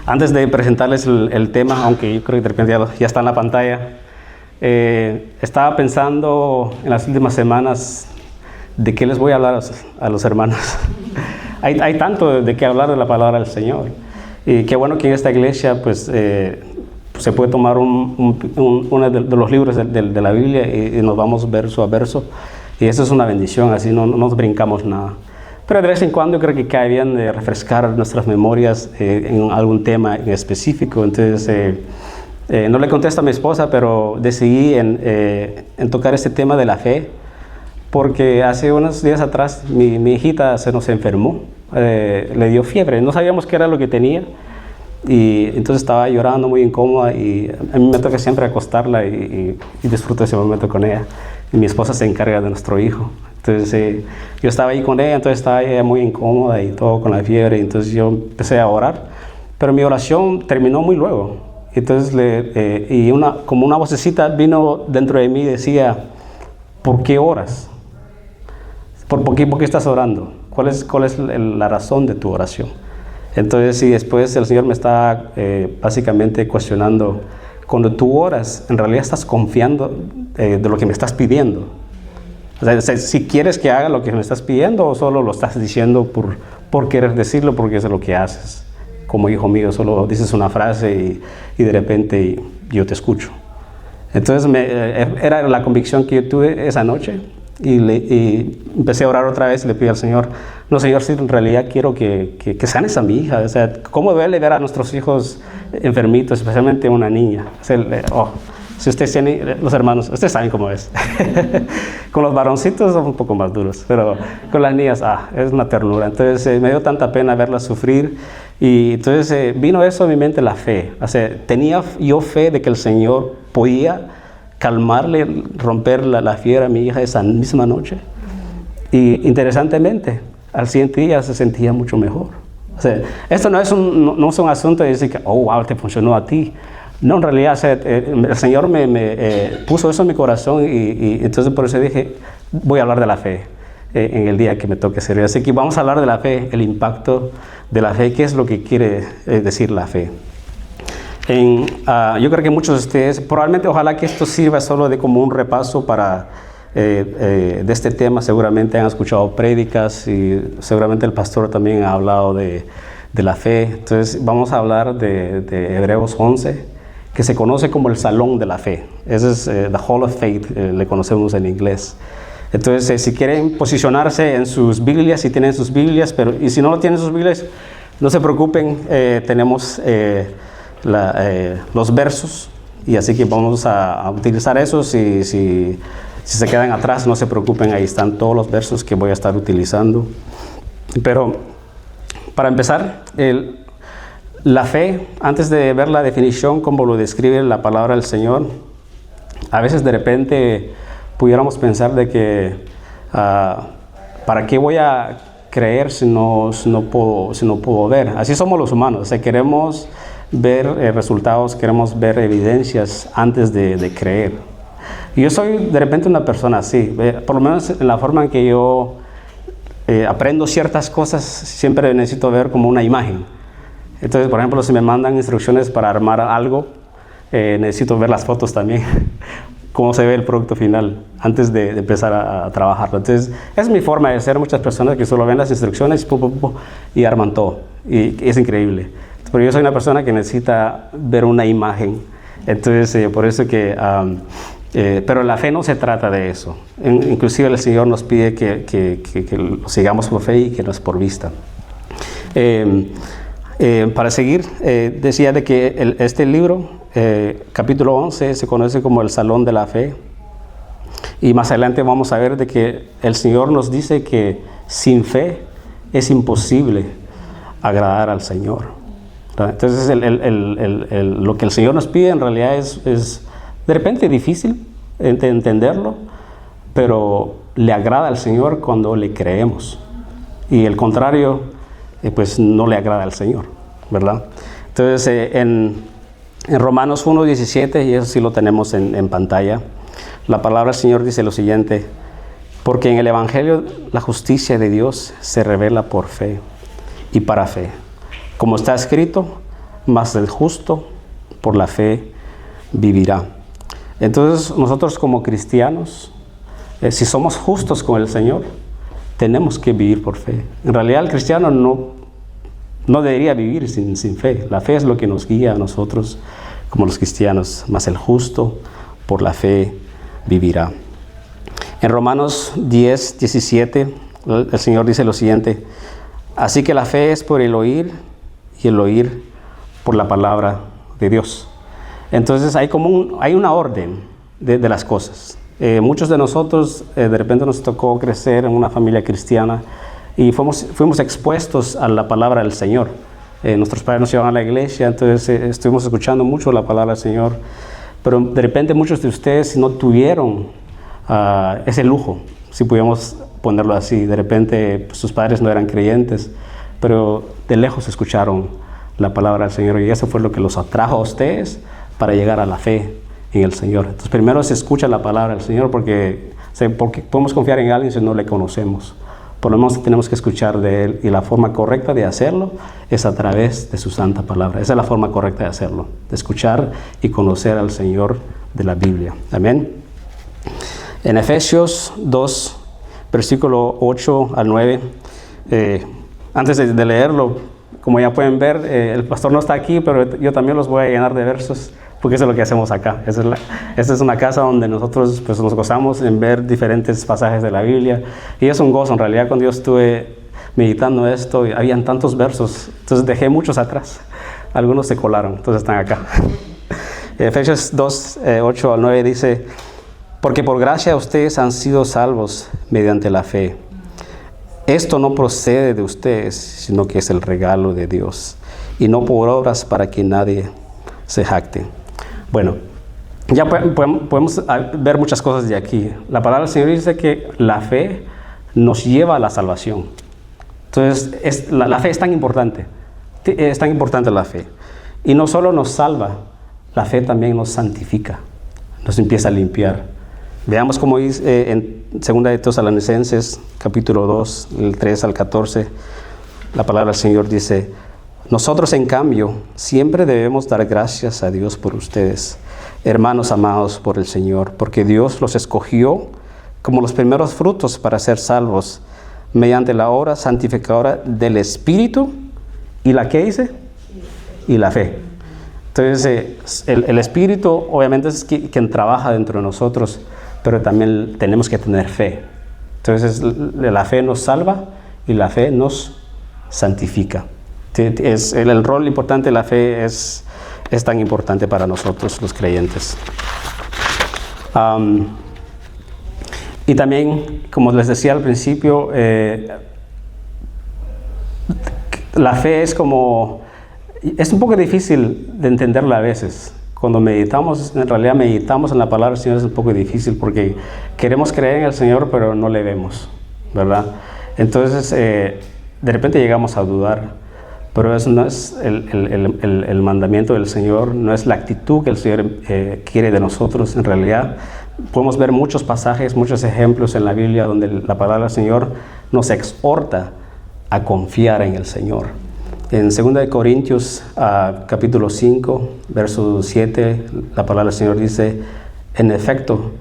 Antes de presentarles el tema, aunque yo creo que de repente ya está en la pantalla, estaba pensando en las últimas semanas de qué les voy a hablar a los hermanos. hay tanto de qué hablar de la palabra del Señor. Y qué bueno que en esta iglesia pues, se puede tomar uno de los libros de la Biblia y nos vamos verso a verso. Y eso es una bendición, así no nos brincamos nada. Pero de vez en cuando creo que cae bien refrescar nuestras memorias en algún tema en específico. Entonces, no le contesto a mi esposa, pero decidí en tocar este tema de la fe, porque hace unos días atrás mi hijita se nos enfermó, le dio fiebre, no sabíamos qué era lo que tenía, y entonces estaba llorando muy incómoda, y a mí me toca siempre acostarla y disfruto ese momento con ella, y mi esposa se encarga de nuestro hijo. Entonces yo estaba ahí con ella, entonces estaba ella muy incómoda y todo con la fiebre, entonces yo empecé a orar, pero mi oración terminó muy luego. Entonces como una vocecita vino dentro de mí y decía, ¿por qué oras? ¿Por qué estás orando? ¿Cuál es la razón de tu oración? Entonces, y después el Señor me está básicamente cuestionando, cuando tú oras, en realidad estás confiando de lo que me estás pidiendo. O sea, si quieres que haga lo que me estás pidiendo, o solo lo estás diciendo por querer decirlo, porque es lo que haces. Como hijo mío, solo dices una frase y de repente yo te escucho. Entonces era la convicción que yo tuve esa noche y empecé a orar otra vez y le pedí al Señor, no Señor, si en realidad quiero que sanes a mi hija. O sea, ¿cómo duele ver a nuestros hijos enfermitos, especialmente una niña? O sea, si ustedes tienen, los hermanos, ustedes saben cómo es. Con los varoncitos son un poco más duros, pero con las niñas, es una ternura. Entonces me dio tanta pena verlas sufrir. Y entonces vino eso a mi mente, la fe. O sea, tenía yo fe de que el Señor podía calmarle, romper la fiebre a mi hija esa misma noche. Y interesantemente, al siguiente día se sentía mucho mejor. O sea, esto no es un asunto de decir que, oh, wow, te funcionó a ti. No, en realidad, o sea, el Señor me puso eso en mi corazón y entonces por eso dije, voy a hablar de la fe en el día que me toque servir. Así que vamos a hablar de la fe, el impacto de la fe, qué es lo que quiere decir la fe. Yo creo que muchos de ustedes, probablemente ojalá que esto sirva solo de como un repaso para de este tema. Seguramente han escuchado prédicas y seguramente el pastor también ha hablado de la fe. Entonces vamos a hablar de Hebreos 11, que se conoce como el Salón de la Fe. Ese es The Hall of Faith, le conocemos en inglés. Entonces, si quieren posicionarse en sus Biblias, si tienen sus Biblias, y si no tienen sus Biblias, no se preocupen, tenemos los versos, y así que vamos a utilizar esos. Si se quedan atrás, no se preocupen, ahí están todos los versos que voy a estar utilizando. Pero, para empezar, la fe, antes de ver la definición, como lo describe la palabra del Señor, a veces de repente pudiéramos pensar de que ¿para qué voy a creer si no puedo ver? Así somos los humanos, o sea, queremos ver resultados, queremos ver evidencias antes de creer. Y yo soy de repente una persona así, por lo menos en la forma en que yo aprendo ciertas cosas, siempre necesito ver como una imagen. Entonces, por ejemplo, si me mandan instrucciones para armar algo, necesito ver las fotos también, cómo se ve el producto final, antes de empezar a trabajarlo. Entonces, es mi forma de ser. Muchas personas que solo ven las instrucciones y arman todo, y es increíble. Pero yo soy una persona que necesita ver una imagen. Entonces, por eso que... pero la fe no se trata de eso. Inclusive el Señor nos pide que lo sigamos por fe y que no es por vista. Para seguir, decía de que este libro, capítulo 11, se conoce como el Salón de la Fe. Y más adelante vamos a ver de que el Señor nos dice que sin fe es imposible agradar al Señor. Entonces, lo que el Señor nos pide en realidad es de repente difícil entenderlo, pero le agrada al Señor cuando le creemos. Y el contrario, pues no le agrada al Señor, ¿verdad? Entonces, en Romanos 1:17, y eso sí lo tenemos en pantalla, la palabra del Señor dice lo siguiente: porque en el Evangelio la justicia de Dios se revela por fe y para fe. Como está escrito, mas el justo por la fe vivirá. Entonces nosotros como cristianos, si somos justos con el Señor, tenemos que vivir por fe. En realidad el cristiano no debería vivir sin fe. La fe es lo que nos guía a nosotros como los cristianos, mas el justo por la fe vivirá. En Romanos 10, 17, el Señor dice lo siguiente: así que la fe es por el oír y el oír por la palabra de Dios. Entonces hay una orden de las cosas. Muchos de nosotros de repente nos tocó crecer en una familia cristiana y fuimos expuestos a la palabra del Señor. Nuestros padres nos llevaban a la iglesia, entonces estuvimos escuchando mucho la palabra del Señor, pero de repente muchos de ustedes no tuvieron ese lujo, si pudiéramos ponerlo así. De repente pues, sus padres no eran creyentes, pero de lejos escucharon la palabra del Señor y eso fue lo que los atrajo a ustedes para llegar a la fe en el Señor. Entonces primero se escucha la palabra del Señor porque podemos confiar en alguien si no le conocemos. Por lo menos tenemos que escuchar de Él y la forma correcta de hacerlo es a través de su santa palabra. Esa es la forma correcta de hacerlo, de escuchar y conocer al Señor de la Biblia. Amén. En Efesios 2, versículo 8 al 9, antes de leerlo, como ya pueden ver, el pastor no está aquí, pero yo también los voy a llenar de versos, porque eso es lo que hacemos acá. Esta es una casa donde nosotros pues, nos gozamos en ver diferentes pasajes de la Biblia, y es un gozo. En realidad, cuando yo estuve meditando esto, habían tantos versos, entonces dejé muchos atrás. Algunos se colaron, entonces están acá. Efesios 2, 8 al 9 dice: porque por gracia ustedes han sido salvos mediante la fe. Esto no procede de ustedes, sino que es el regalo de Dios, y no por obras para que nadie se jacte. Bueno, ya podemos ver muchas cosas de aquí. La palabra del Señor dice que la fe nos lleva a la salvación. Entonces, la fe es tan importante. Es tan importante la fe. Y no solo nos salva, la fe también nos santifica, nos empieza a limpiar. Veamos cómo dice en 2 de Tesalonicenses, capítulo 2, el 3 al 14, la palabra del Señor dice: nosotros, en cambio, siempre debemos dar gracias a Dios por ustedes, hermanos amados por el Señor, porque Dios los escogió como los primeros frutos para ser salvos, mediante la obra santificadora del Espíritu y la ¿qué dice? Y la fe. Entonces, el Espíritu obviamente es quien trabaja dentro de nosotros, pero también tenemos que tener fe. Entonces, la fe nos salva y la fe nos santifica. El rol importante de la fe es tan importante para nosotros los creyentes. Y también, como les decía al principio, la fe es un poco difícil de entenderla a veces. Cuando meditamos, en realidad meditamos en la palabra del Señor, es un poco difícil porque queremos creer en el Señor, pero no le vemos, ¿verdad? Entonces, de repente llegamos a dudar, pero eso no es el mandamiento del Señor, no es la actitud que el Señor quiere de nosotros. En realidad, podemos ver muchos pasajes, muchos ejemplos en la Biblia donde la palabra del Señor nos exhorta a confiar en el Señor. En 2 de Corintios, capítulo 5, verso 7, la palabra del Señor dice: en efecto,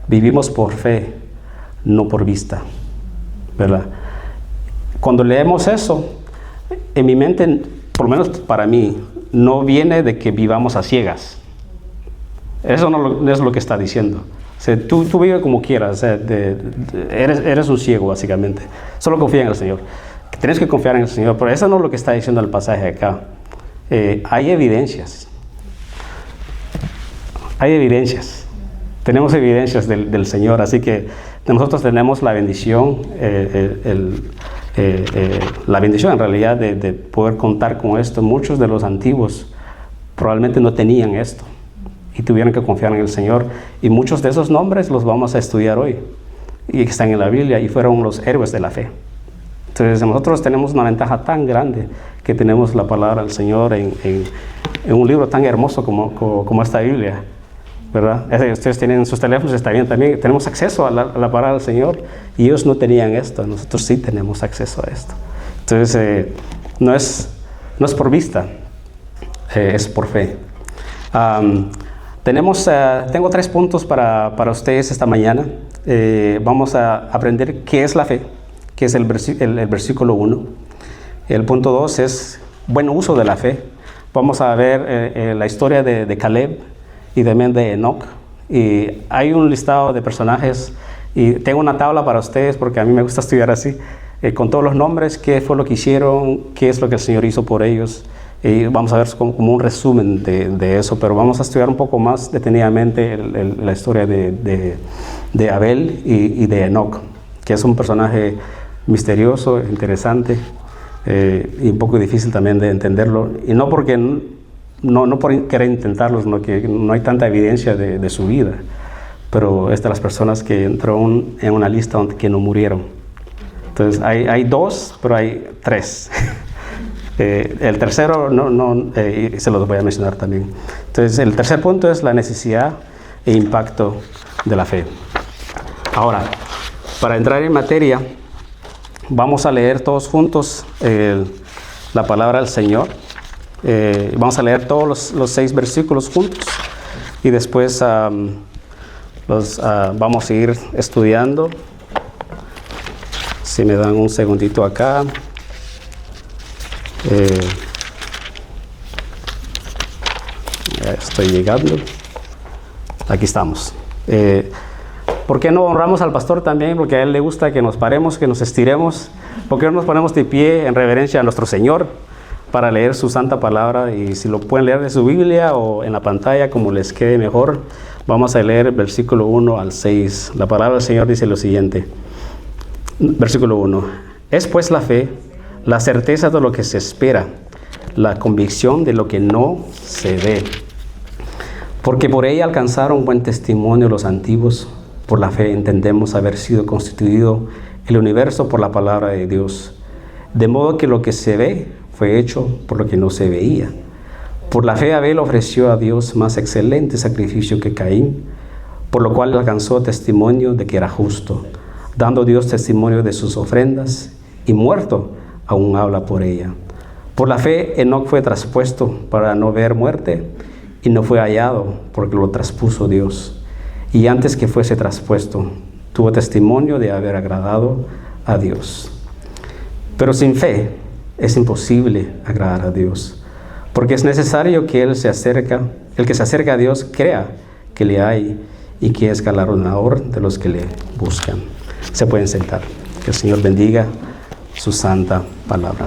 vivimos por fe, no por vista, ¿verdad? Cuando leemos eso, en mi mente, por lo menos para mí, no viene de que vivamos a ciegas. Eso no es lo que está diciendo. O sea, tú vives como quieras, o sea, eres un ciego básicamente. Solo confía en el Señor. Tienes que confiar en el Señor, pero eso no es lo que está diciendo el pasaje acá. Hay evidencias. Tenemos evidencias del Señor, así que nosotros tenemos la bendición, la bendición en realidad de poder contar con esto. Muchos de los antiguos probablemente no tenían esto y tuvieron que confiar en el Señor, y muchos de esos nombres los vamos a estudiar hoy y que están en la Biblia y fueron los héroes de la fe. Entonces nosotros tenemos una ventaja tan grande que tenemos la palabra del Señor en un libro tan hermoso como esta Biblia, ¿verdad? Ustedes tienen sus teléfonos, está bien también. Tenemos acceso a la palabra del Señor y ellos no tenían esto. Nosotros sí tenemos acceso a esto. Entonces no es por vista. es por fe. Tengo 3 puntos para ustedes esta mañana. Vamos a aprender qué es la fe, que es el versículo 1. El punto 2 es buen uso de la fe. Vamos a ver la historia de Caleb y también de Enoch. Y hay un listado de personajes y tengo una tabla para ustedes porque a mí me gusta estudiar así, con todos los nombres, qué fue lo que hicieron, qué es lo que el Señor hizo por ellos. Y vamos a ver como un resumen de eso, pero vamos a estudiar un poco más detenidamente la historia de Abel y de Enoch, que es un personaje misterioso, interesante y un poco difícil también de entenderlo. Y no porque no por querer intentarlo, sino que no hay tanta evidencia de su vida, pero es de las personas que entró en una lista que no murieron. Entonces hay 2, pero hay 3. El tercero se los voy a mencionar también. Entonces el tercer punto es la necesidad e impacto de la fe. Ahora, para entrar en materia, vamos a leer todos juntos la palabra del Señor. Vamos a leer todos los 6 versículos juntos y después vamos a ir estudiando. Si me dan un segundito acá. Ya estoy llegando. Aquí estamos. ¿Por qué no honramos al pastor también? Porque a él le gusta que nos paremos, que nos estiremos. ¿Por qué no nos ponemos de pie en reverencia a nuestro Señor para leer su santa palabra? Y si lo pueden leer de su Biblia o en la pantalla, como les quede mejor. Vamos a leer versículo 1 al 6. La palabra del Señor dice lo siguiente. Versículo 1. Es pues la fe, la certeza de lo que se espera, la convicción de lo que no se ve. Porque por ella alcanzaron buen testimonio los antiguos. Por la fe entendemos haber sido constituido el universo por la palabra de Dios. De modo que lo que se ve fue hecho por lo que no se veía. Por la fe Abel ofreció a Dios más excelente sacrificio que Caín, por lo cual alcanzó testimonio de que era justo, dando Dios testimonio de sus ofrendas, y muerto aún habla por ella. Por la fe Enoc fue traspuesto para no ver muerte, y no fue hallado porque lo traspuso Dios. Y antes que fuese traspuesto, tuvo testimonio de haber agradado a Dios. Pero sin fe es imposible agradar a Dios, porque es necesario que el que se acerca a Dios crea que le hay y que es galardonador de los que le buscan. Se pueden sentar. Que el Señor bendiga su santa palabra.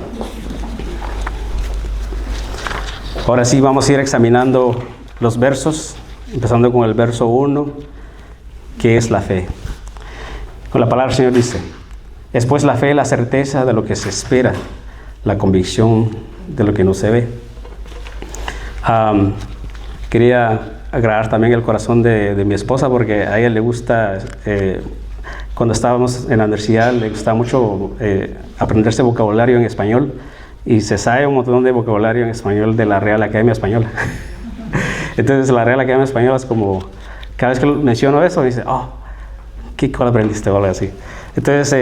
Ahora sí vamos a ir examinando los versos, empezando con el verso 1, que es la fe. Con la palabra del Señor dice: es pues la fe la certeza de lo que se espera, la convicción de lo que no se ve. Quería agradar también el corazón de mi esposa, porque a ella le gusta, cuando estábamos en la universidad, le gustaba mucho aprenderse vocabulario en español, y se sabe un montón de vocabulario en español de la Real Academia Española. Entonces la Real Academia Española es como, cada vez que menciono eso, dice, oh, ¿qué cuál aprendiste? O algo así. Entonces,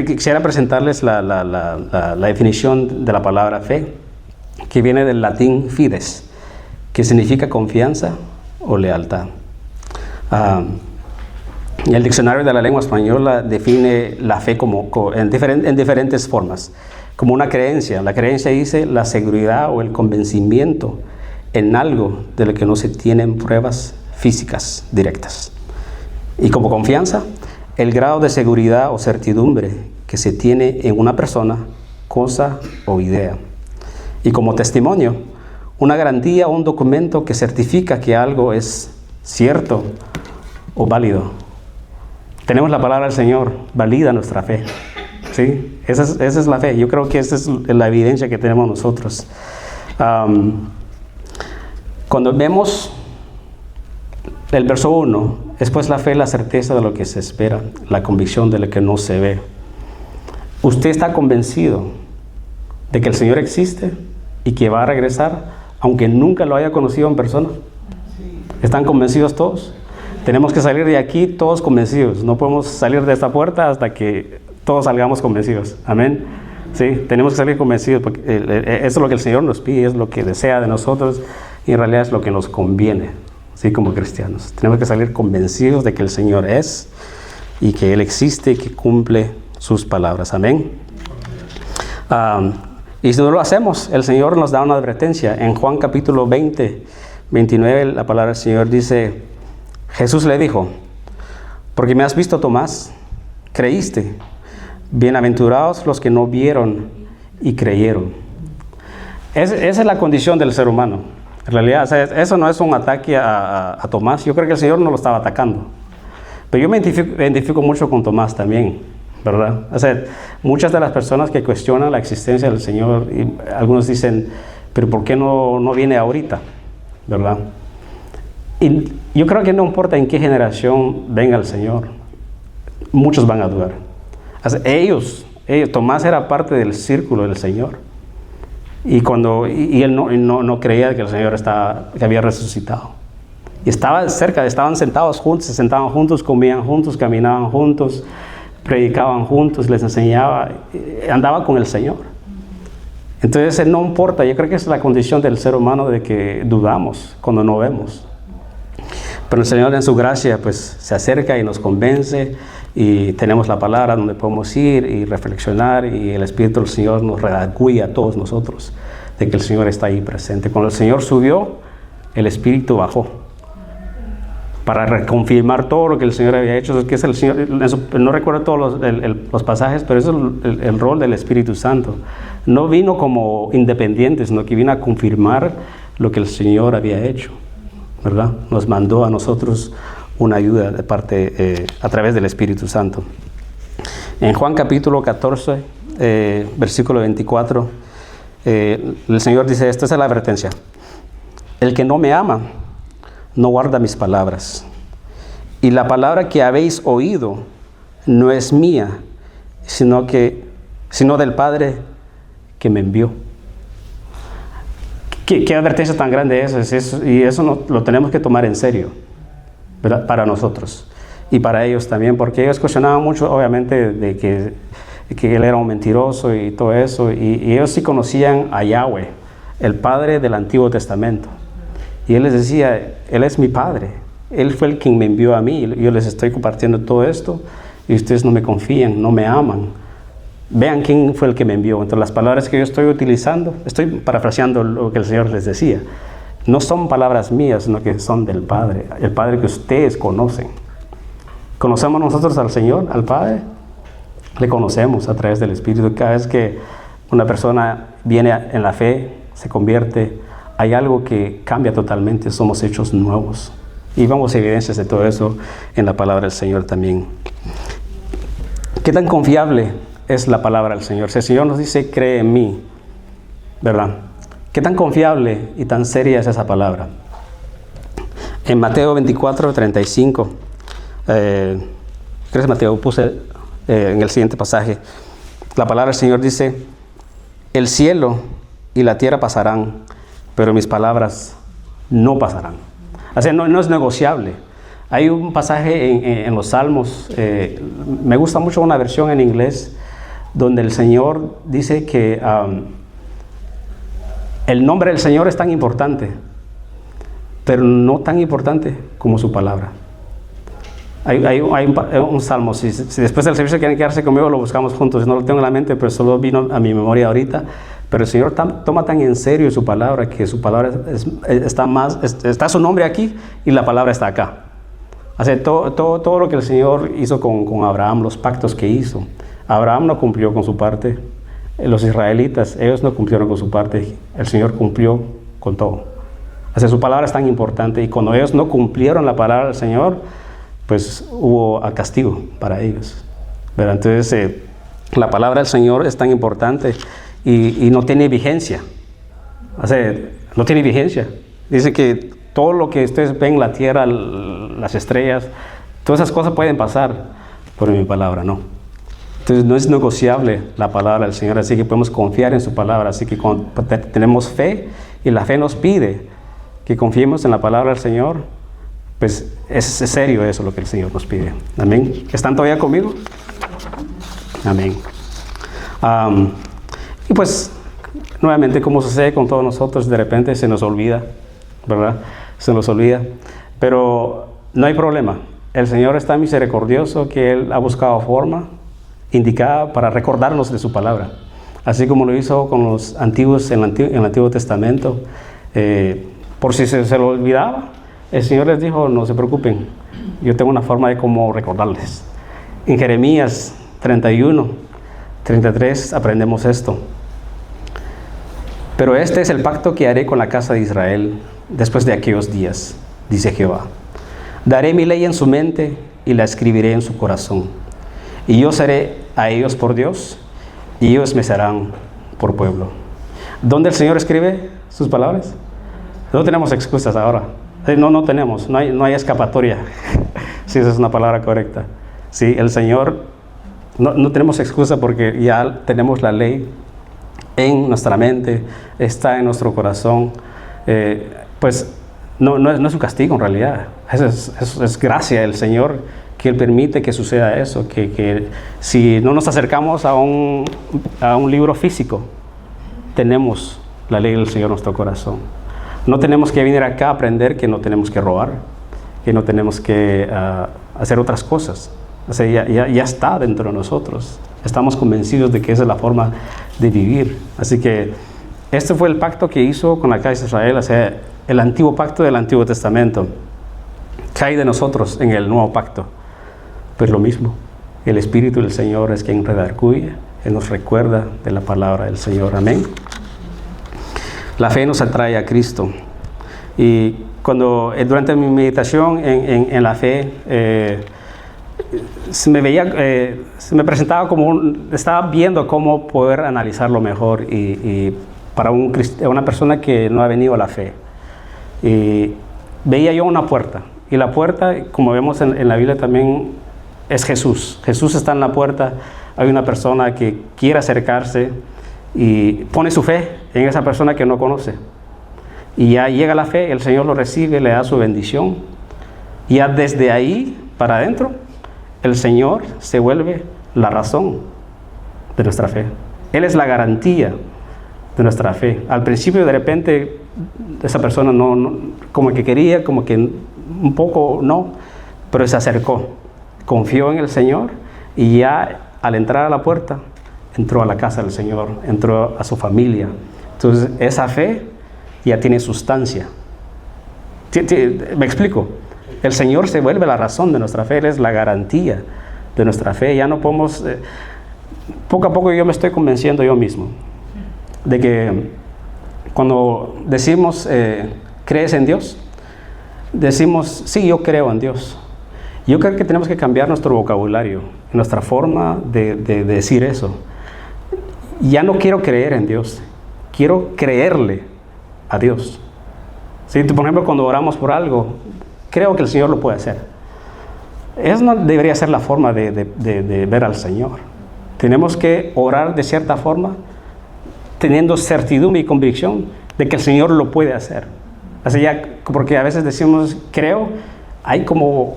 quisiera presentarles la definición de la palabra fe, que viene del latín fides, que significa confianza o lealtad. El diccionario de la lengua española define la fe en diferentes formas, como una creencia. La creencia dice la seguridad o el convencimiento en algo de lo que no se tienen pruebas físicas directas. Y como confianza, el grado de seguridad o certidumbre que se tiene en una persona, cosa o idea. Y como testimonio, una garantía o un documento que certifica que algo es cierto o válido. Tenemos la palabra del Señor, valida nuestra fe. ¿Sí? Esa es la fe. Yo creo que esa es la evidencia que tenemos nosotros. Cuando vemos el verso 1, es pues la fe la certeza de lo que se espera, la convicción de lo que no se ve. ¿Usted está convencido de que el Señor existe y que va a regresar, aunque nunca lo haya conocido en persona? ¿Están convencidos todos? Tenemos que salir de aquí todos convencidos. No podemos salir de esta puerta hasta que todos salgamos convencidos. Amén. Sí, tenemos que salir convencidos porque eso es lo que el Señor nos pide, es lo que desea de nosotros y en realidad es lo que nos conviene, así como cristianos. Tenemos que salir convencidos de que el Señor es y que Él existe y que cumple sus palabras. Amén. Y si no lo hacemos, el Señor nos da una advertencia. En Juan capítulo 20, 29, la palabra del Señor dice, Jesús le dijo, porque me has visto, Tomás, creíste. Bienaventurados los que no vieron y creyeron. Esa es la condición del ser humano. En realidad, o sea, eso no es un ataque a Tomás. Yo creo que el Señor no lo estaba atacando. Pero yo me identifico mucho con Tomás también, ¿verdad? O sea, muchas de las personas que cuestionan la existencia del Señor, y algunos dicen, pero ¿por qué no viene ahorita? ¿Verdad? Y yo creo que no importa en qué generación venga el Señor, muchos van a dudar. O sea, Tomás era parte del círculo del Señor. Y él no creía que el Señor que había resucitado. Y estaban sentados juntos, se sentaban juntos, comían juntos, caminaban juntos, predicaban juntos, les enseñaba, andaba con el Señor. Entonces no importa, yo creo que es la condición del ser humano de que dudamos cuando no vemos. Pero el Señor en su gracia pues se acerca y nos convence y tenemos la palabra donde podemos ir y reflexionar y el Espíritu del Señor nos redarguye a todos nosotros de que el Señor está ahí presente. Cuando el Señor subió, el Espíritu bajó para reconfirmar todo lo que el Señor había hecho. Que es el Señor, no recuerdo todos los pasajes, pero eso es el rol del Espíritu Santo. No vino como independiente, sino que vino a confirmar lo que el Señor había hecho, ¿verdad? Nos mandó a nosotros una ayuda de parte a través del Espíritu Santo. En Juan capítulo 14, versículo 24, el Señor dice, esta es la advertencia: el que no me ama no guarda mis palabras, y la palabra que habéis oído no es mía, sino del Padre que me envió. ¿Qué advertencia tan grande es eso? Y eso lo tenemos que tomar en serio, ¿verdad? Para nosotros y para ellos también, porque ellos cuestionaban mucho, obviamente, de que él era un mentiroso y todo eso, y ellos sí conocían a Yahweh, el Padre del Antiguo Testamento. Y él les decía, Él es mi Padre, Él fue el quien me envió a mí, yo les estoy compartiendo todo esto y ustedes no me confían, no me aman. Vean quién fue el que me envió. Entre las palabras que yo estoy utilizando, estoy parafraseando lo que el Señor les decía. No son palabras mías, sino que son del Padre, el Padre que ustedes conocen. ¿Conocemos nosotros al Señor, al Padre? Le conocemos a través del Espíritu. Cada vez que una persona viene en la fe, se convierte, hay algo que cambia totalmente, somos hechos nuevos. Y vemos evidencias de todo eso en la palabra del Señor también. ¿Qué tan confiable es la palabra del Señor? Si el Señor nos dice, cree en mí, ¿verdad? ¿Qué tan confiable y tan seria es esa palabra? En Mateo 24, 35, creo que Mateo puse en el siguiente pasaje, la palabra del Señor dice, el cielo y la tierra pasarán, pero mis palabras no pasarán. O sea, no es negociable. Hay un pasaje en los Salmos, me gusta mucho una versión en inglés, donde el Señor dice que el nombre del Señor es tan importante, pero no tan importante como su palabra. Hay un salmo, si después del servicio quieren quedarse conmigo, lo buscamos juntos. No lo tengo en la mente, pero solo vino a mi memoria ahorita. Pero el Señor toma tan en serio su palabra, que su palabra está su nombre aquí y la palabra está acá. O sea, todo lo que el Señor hizo con Abraham, los pactos que hizo. Abraham no cumplió con su parte, los israelitas, ellos no cumplieron con su parte, el Señor cumplió con todo. O sea, su palabra es tan importante y cuando ellos no cumplieron la palabra del Señor, pues hubo castigo para ellos. ¿Verdad? Entonces, la palabra del Señor es tan importante y no tiene vigencia. O sea, no tiene vigencia. Dice que todo lo que ustedes ven, la tierra, las estrellas, todas esas cosas pueden pasar, pero mi palabra no. Entonces no es negociable la palabra del Señor, así que podemos confiar en su palabra. Así que tenemos fe y la fe nos pide que confiemos en la palabra del Señor. Pues es serio eso lo que el Señor nos pide. Amén. ¿Están todavía conmigo? Amén. Y pues, nuevamente, como sucede con todos nosotros, de repente se nos olvida, ¿verdad? Se nos olvida. Pero no hay problema. El Señor es tan misericordioso que Él ha buscado forma indicada para recordarnos de su palabra. Así como lo hizo con los antiguos en el Antiguo Testamento. Por si se lo olvidaba, el Señor les dijo, no se preocupen, yo tengo una forma de cómo recordarles. En Jeremías 31, 33 aprendemos esto. Pero este es el pacto que haré con la casa de Israel después de aquellos días, dice Jehová. Daré mi ley en su mente y la escribiré en su corazón. Y yo seré a ellos por Dios y ellos me serán por pueblo. ¿Dónde el Señor escribe sus palabras? No tenemos excusas ahora. No tenemos, no hay escapatoria. Si esa es una palabra correcta. Sí, el Señor, no tenemos excusa porque ya tenemos la ley en nuestra mente, está en nuestro corazón. Pues no es un castigo en realidad. Es gracia del Señor que Él permite que suceda eso. Que si no nos acercamos a un libro físico, tenemos la ley del Señor en nuestro corazón. No tenemos que venir acá a aprender que no tenemos que robar, que no tenemos que hacer otras cosas. O sea, ya está dentro de nosotros. Estamos convencidos de que esa es la forma de vivir. Así que este fue el pacto que hizo con la casa de Israel, o sea, el antiguo pacto del Antiguo Testamento. ¿Qué hay de nosotros en el nuevo pacto? Pues lo mismo. El Espíritu del Señor es quien redarguye, Él nos recuerda de la palabra del Señor. Amén. La fe nos atrae a Cristo. Y durante mi meditación en la fe, se me presentaba estaba viendo cómo poder analizarlo mejor y para una persona que no ha venido a la fe. Y veía yo una puerta, y la puerta, como vemos en la Biblia también, es Jesús. Jesús está en la puerta. Hay una persona que quiere acercarse y pone su fe en esa persona que no conoce. Y ya llega la fe, el Señor lo recibe, le da su bendición. Y ya desde ahí para adentro, el Señor se vuelve la razón de nuestra fe. Él es la garantía de nuestra fe. Al principio, de repente, esa persona no como que quería, como que un poco no, pero se acercó, confió en el Señor y ya al entrar a la puerta, entró a la casa del Señor, entró a su familia. Entonces, esa fe ya tiene sustancia. ¿Me explico? El Señor se vuelve la razón de nuestra fe, Él es la garantía de nuestra fe. Ya no podemos... poco a poco yo me estoy convenciendo yo mismo de que cuando decimos, ¿crees en Dios? Decimos, sí, yo creo en Dios. Yo creo que tenemos que cambiar nuestro vocabulario, nuestra forma de decir eso. Ya no quiero creer en Dios, quiero creerle a Dios. ¿Sí? Por ejemplo, cuando oramos por algo, creo que el Señor lo puede hacer. Esa no debería ser la forma de ver al Señor. Tenemos que orar de cierta forma, teniendo certidumbre y convicción de que el Señor lo puede hacer. Así ya, porque a veces decimos, creo, hay como,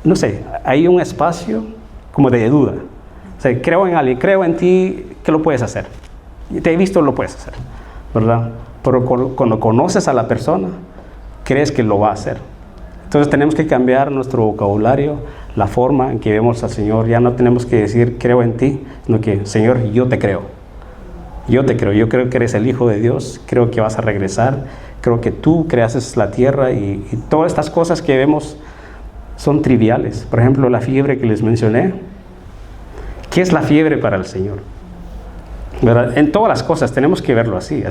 no sé, hay un espacio como de duda. O sea, creo en alguien, creo en ti, que lo puedes hacer. Te he visto, lo puedes hacer, ¿verdad? Pero cuando conoces a la persona, crees que lo va a hacer. Entonces tenemos que cambiar nuestro vocabulario, la forma en que vemos al Señor. Ya no tenemos que decir, creo en ti, sino que, Señor, yo te creo. Yo te creo, yo creo que eres el Hijo de Dios, creo que vas a regresar, creo que tú creaste la tierra y todas estas cosas que vemos son triviales. Por ejemplo, la fiebre que les mencioné. ¿Qué es la fiebre para el Señor? ¿Verdad? En todas las cosas tenemos que verlo así.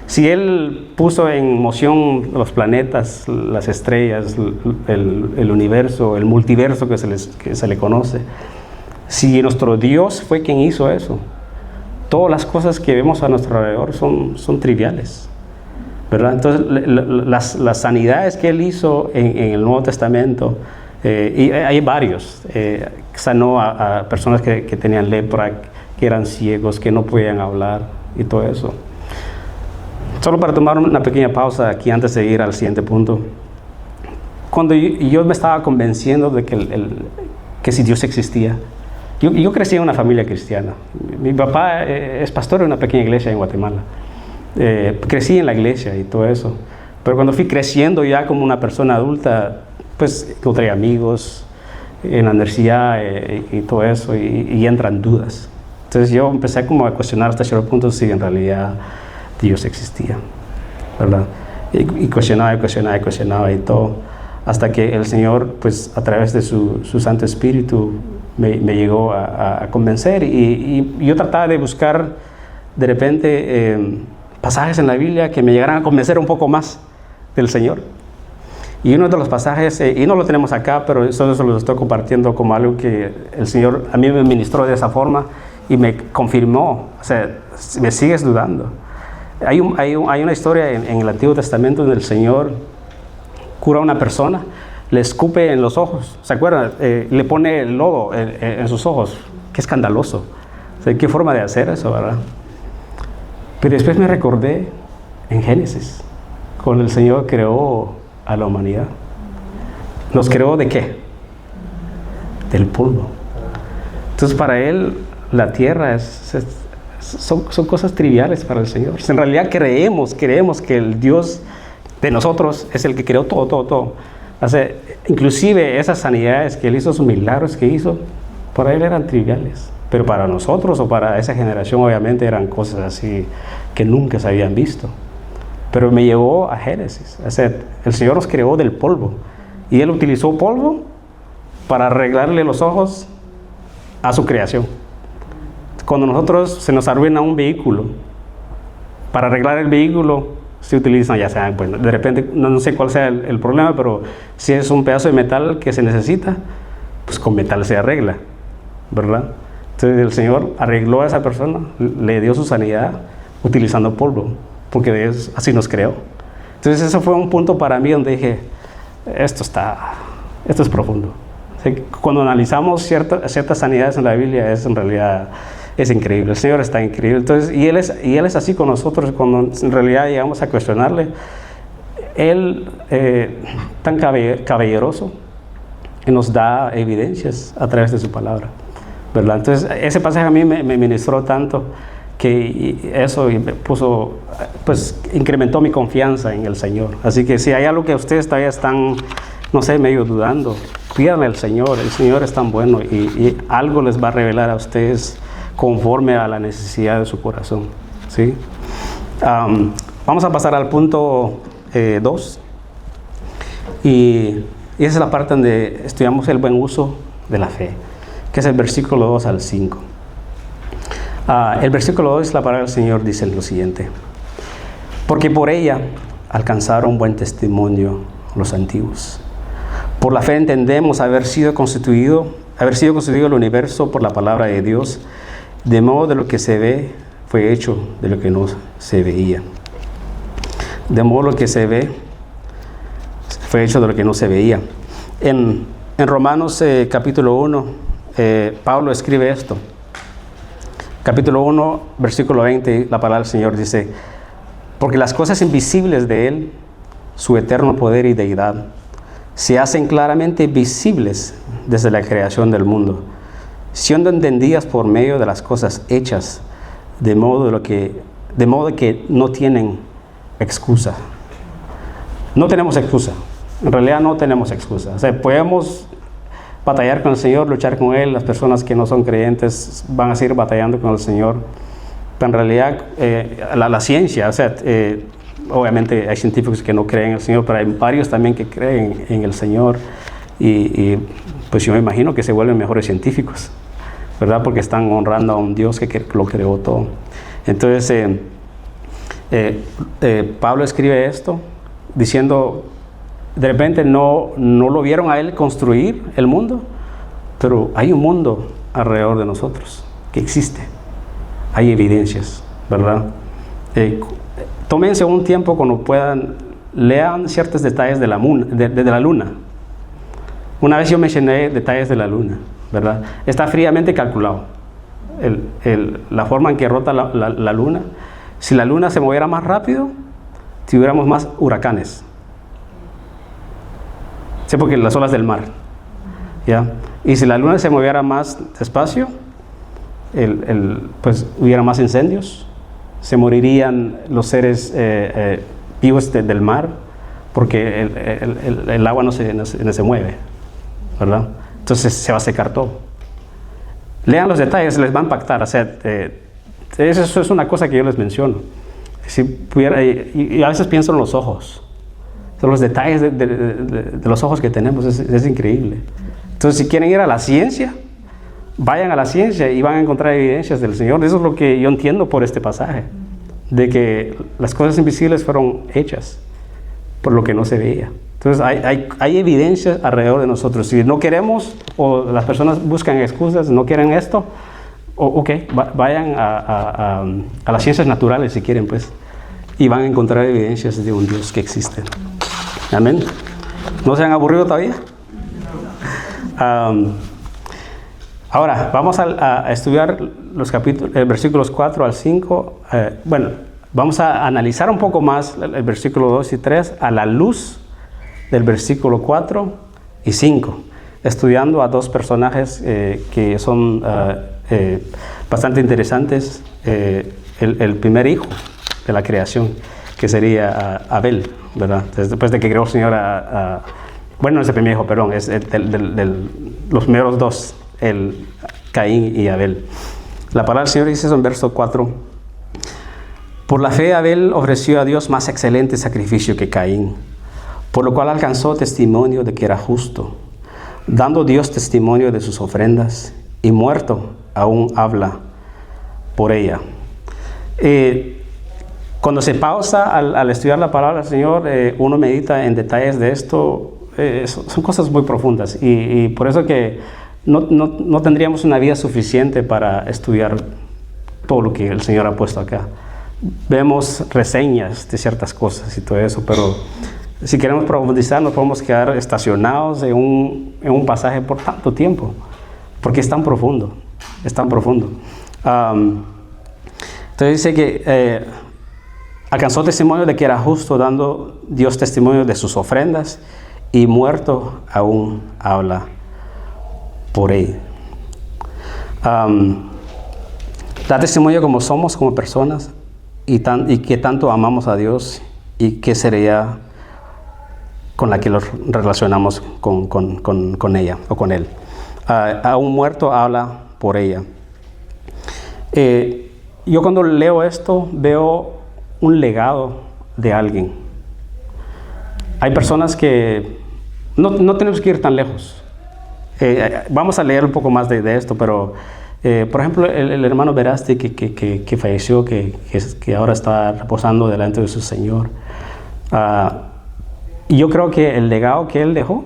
Si Él puso en moción los planetas, las estrellas, el universo, el multiverso que se le conoce, si nuestro Dios fue quien hizo eso, todas las cosas que vemos a nuestro alrededor son triviales, ¿verdad? Entonces, las sanidades que Él hizo en el Nuevo Testamento, y hay varios, sanó a personas que tenían lepra, que eran ciegos, que no podían hablar y todo eso. Solo para tomar una pequeña pausa aquí antes de ir al siguiente punto. Cuando yo me estaba convenciendo de que si Dios existía, Yo crecí en una familia cristiana. Mi papá es pastor de una pequeña iglesia en Guatemala. Crecí en la iglesia y todo eso. Pero cuando fui creciendo ya como una persona adulta, pues encontré amigos en la universidad y todo eso, y entran dudas. Entonces yo empecé como a cuestionar hasta cierto punto si en realidad Dios existía, ¿verdad? Y cuestionaba y todo, hasta que el Señor, pues a través de su Santo Espíritu, me llegó a convencer, y yo trataba de buscar de repente pasajes en la Biblia que me llegaran a convencer un poco más del Señor. Y uno de los pasajes, y no lo tenemos acá, pero eso lo estoy compartiendo como algo que el Señor a mí me ministró de esa forma y me confirmó. O sea, me sigues dudando. Hay una historia en el Antiguo Testamento donde el Señor cura a una persona, le escupe en los ojos, ¿se acuerdan? Le pone el lodo en sus ojos. Qué escandaloso. O sea, qué forma de hacer eso, ¿verdad? Pero después me recordé en Génesis, cuando el Señor creó a la humanidad. ¿Nos creó de qué? Del polvo. Entonces para Él la tierra son cosas triviales para el Señor. En realidad creemos que el Dios de nosotros es el que creó todo. O sea, inclusive esas sanidades que Él hizo, esos milagros que hizo, para Él eran triviales. Pero para nosotros o para esa generación obviamente eran cosas así que nunca se habían visto. Pero me llevó a Génesis. O sea, el Señor nos creó del polvo. Y Él utilizó polvo para arreglarle los ojos a su creación. Cuando nosotros se nos arruina un vehículo, para arreglar el vehículo se utilizan, ya sea, bueno, de repente, no sé cuál sea el problema, pero si es un pedazo de metal que se necesita, pues con metal se arregla, ¿verdad? Entonces el Señor arregló a esa persona, le dio su sanidad utilizando polvo, porque así nos creó. Entonces eso fue un punto para mí donde dije, esto es profundo. O sea, cuando analizamos ciertas sanidades en la Biblia, en realidad es increíble. El Señor está increíble. Entonces, y Él es así con nosotros. Cuando en realidad llegamos a cuestionarle, Él, tan caballeroso, nos da evidencias a través de su palabra, ¿verdad? Entonces ese pasaje a mí me ministró tanto, que eso puso, pues incrementó mi confianza en el Señor. Así que si hay algo que ustedes todavía están, no sé, medio dudando, pídanle al Señor. El Señor es tan bueno y algo les va a revelar a ustedes conforme a la necesidad de su corazón, ¿sí? Vamos a pasar al punto 2, y esa es la parte donde estudiamos el buen uso de la fe, que es el versículo 2 al 5. El versículo 2, la palabra del Señor dice lo siguiente: porque por ella alcanzaron buen testimonio los antiguos. Por la fe entendemos haber sido constituido el universo por la palabra de Dios, de modo de lo que se ve fue hecho de lo que no se veía. De modo lo que se ve fue hecho de lo que no se veía. En Romanos capítulo 1, Pablo escribe esto. Capítulo 1, versículo 20, la palabra del Señor dice: porque las cosas invisibles de Él, su eterno poder y deidad, se hacen claramente visibles desde la creación del mundo, siendo entendidas por medio de las cosas hechas, de modo que no tienen excusa. No tenemos excusa. En realidad no tenemos excusa. O sea, podemos batallar con el Señor, luchar con Él. Las personas que no son creyentes van a seguir batallando con el Señor. Pero en realidad la ciencia, o sea, obviamente hay científicos que no creen en el Señor, pero hay varios también que creen en el Señor. Y pues yo me imagino que se vuelven mejores científicos, ¿verdad? Porque están honrando a un Dios que lo creó todo. Entonces, Pablo escribe esto diciendo, de repente no lo vieron a él construir el mundo, pero hay un mundo alrededor de nosotros que existe. Hay evidencias, ¿verdad? Tómense un tiempo cuando puedan, lean ciertos detalles de la luna. Una vez yo mencioné detalles de la luna, ¿verdad? Está fríamente calculado la forma en que rota la luna. Si la luna se moviera más rápido, tuviéramos más huracanes. Sí, porque las olas del mar, ¿ya? Y si la luna se moviera más despacio, pues hubiera más incendios, se morirían los seres vivos del mar, porque el agua no se mueve, ¿verdad? Entonces se va a secar todo. Lean los detalles, les va a impactar. O sea, eso es una cosa que yo les menciono. Si pudiera, y a veces pienso en los ojos. Los detalles de los ojos que tenemos es increíble. Entonces, si quieren ir a la ciencia, vayan a la ciencia y van a encontrar evidencias del Señor. Eso es lo que yo entiendo por este pasaje, de que las cosas invisibles fueron hechas por lo que no se veía. Entonces, hay evidencias alrededor de nosotros. Si no queremos, o las personas buscan excusas, no quieren esto, vayan a las ciencias naturales si quieren, pues, y van a encontrar evidencias de un Dios que existe. Amén. ¿No se han aburrido todavía? Ahora, vamos a estudiar los versículos 4 al 5. Vamos a analizar un poco más el versículo 2 y 3 a la luz del versículo 4 y 5, estudiando a dos personajes que son bastante interesantes. El primer hijo de la creación, que sería Abel, ¿verdad? Después de que creó el Señor no es el primer hijo, perdón, es los primeros dos, el Caín y Abel. La palabra del Señor dice eso en verso 4. Por la fe Abel ofreció a Dios más excelente sacrificio que Caín, por lo cual alcanzó testimonio de que era justo, dando Dios testimonio de sus ofrendas, y muerto aún habla por ella. Cuando se pausa al estudiar la palabra del Señor, uno medita en detalles de esto. Son cosas muy profundas, y por eso que no tendríamos una vida suficiente para estudiar todo lo que el Señor ha puesto acá. Vemos reseñas de ciertas cosas y todo eso, pero si queremos profundizar nos podemos quedar estacionados en un pasaje por tanto tiempo, porque es tan profundo, es tan profundo. Entonces dice que alcanzó testimonio de que era justo, dando Dios testimonio de sus ofrendas, y muerto aún habla por él. Da testimonio como somos como personas, y que tanto amamos a Dios, y qué sería con la que nos relacionamos con ella o con él. Aún muerto habla por ella. Yo cuando leo esto veo un legado de alguien. Hay personas que no tenemos que ir tan lejos. Vamos a leer un poco más de esto, pero por ejemplo el hermano Verasti que falleció, que ahora está reposando delante de su Señor. Y yo creo que el legado que él dejó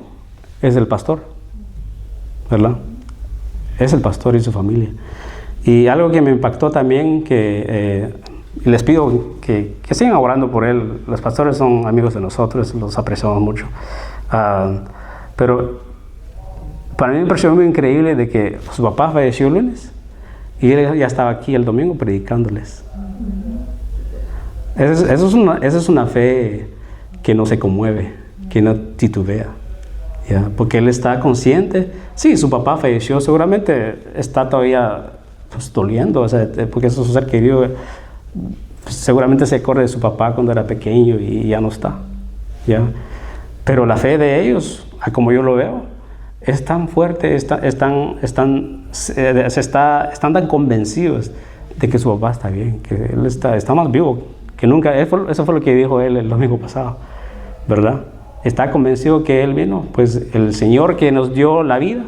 es el pastor, ¿verdad? Es el pastor y su familia. Y algo que me impactó también, que les pido que sigan orando por él. Los pastores son amigos de nosotros, los apreciamos mucho. Pero para mí me pareció muy increíble de que su papá falleció el lunes y él ya estaba aquí el domingo predicándoles. Esa es una fe que no se conmueve, que no titubea, ¿ya? Porque él está consciente. Sí, su papá falleció, seguramente está todavía pues, doliendo, o sea, porque es un ser querido. Pues, seguramente se acuerda de su papá cuando era pequeño y ya no está, ¿ya? Pero la fe de ellos, como yo lo veo, es tan fuerte, están tan convencidos de que su papá está bien, que él está más vivo que nunca. Eso fue lo que dijo él el domingo pasado, ¿verdad? Está convencido que él vino, pues el Señor que nos dio la vida,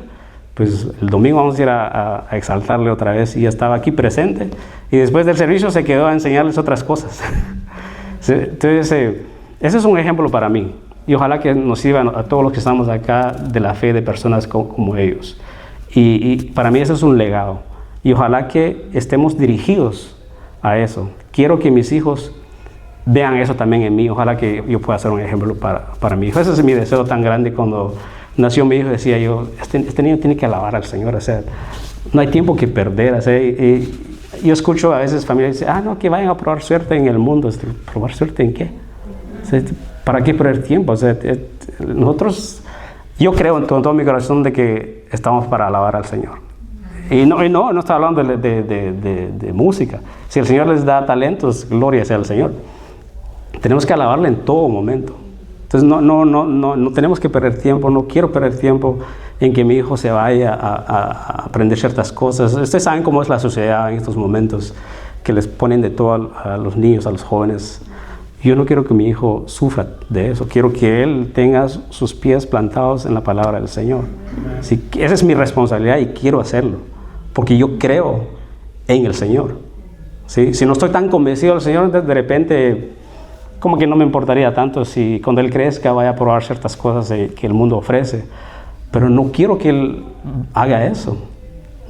pues el domingo vamos a ir a exaltarle otra vez, y ya estaba aquí presente, y después del servicio se quedó a enseñarles otras cosas. Entonces, ese es un ejemplo para mí, y ojalá que nos sirva a todos los que estamos acá de la fe de personas como ellos. Y para mí eso es un legado, y ojalá que estemos dirigidos a eso. Quiero que mis hijos vean eso también en mí. Ojalá que yo pueda ser un ejemplo para mi hijo. Ese es mi deseo tan grande. Cuando nació mi hijo decía yo, este niño tiene que alabar al Señor, o sea, no hay tiempo que perder, o sea, yo escucho a veces familias dicen, no, que vayan a probar suerte en el mundo. ¿Probar suerte en qué? O sea, ¿para qué perder tiempo? O sea, nosotros, yo creo con todo mi corazón de que estamos para alabar al Señor. Y no estoy hablando de música. Si el Señor les da talentos, gloria sea al Señor. Tenemos que alabarle en todo momento. Entonces no tenemos que perder tiempo, no quiero perder tiempo en que mi hijo se vaya a aprender ciertas cosas. Ustedes saben cómo es la sociedad en estos momentos, que les ponen de todo a los niños, a los jóvenes. Yo no quiero que mi hijo sufra de eso, quiero que él tenga sus pies plantados en la palabra del Señor. Sí, esa es mi responsabilidad y quiero hacerlo, porque yo creo en el Señor. ¿Sí? Si no estoy tan convencido del Señor, de repente como que no me importaría tanto si cuando él crezca vaya a probar ciertas cosas que el mundo ofrece, pero no quiero que él haga eso,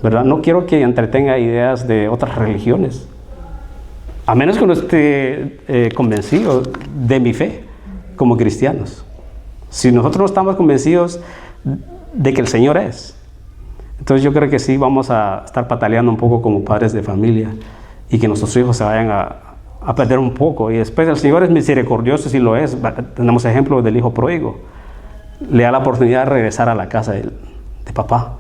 ¿verdad? No quiero que entretenga ideas de otras religiones, a menos que no esté convencido de mi fe como cristianos. Si nosotros no estamos convencidos de que el Señor es, entonces yo creo que sí vamos a estar pataleando un poco como padres de familia y que nuestros hijos se vayan a perder un poco. Y después el Señor es misericordioso, si lo es. Tenemos ejemplo del hijo pródigo. Le da la oportunidad de regresar a la casa de papá,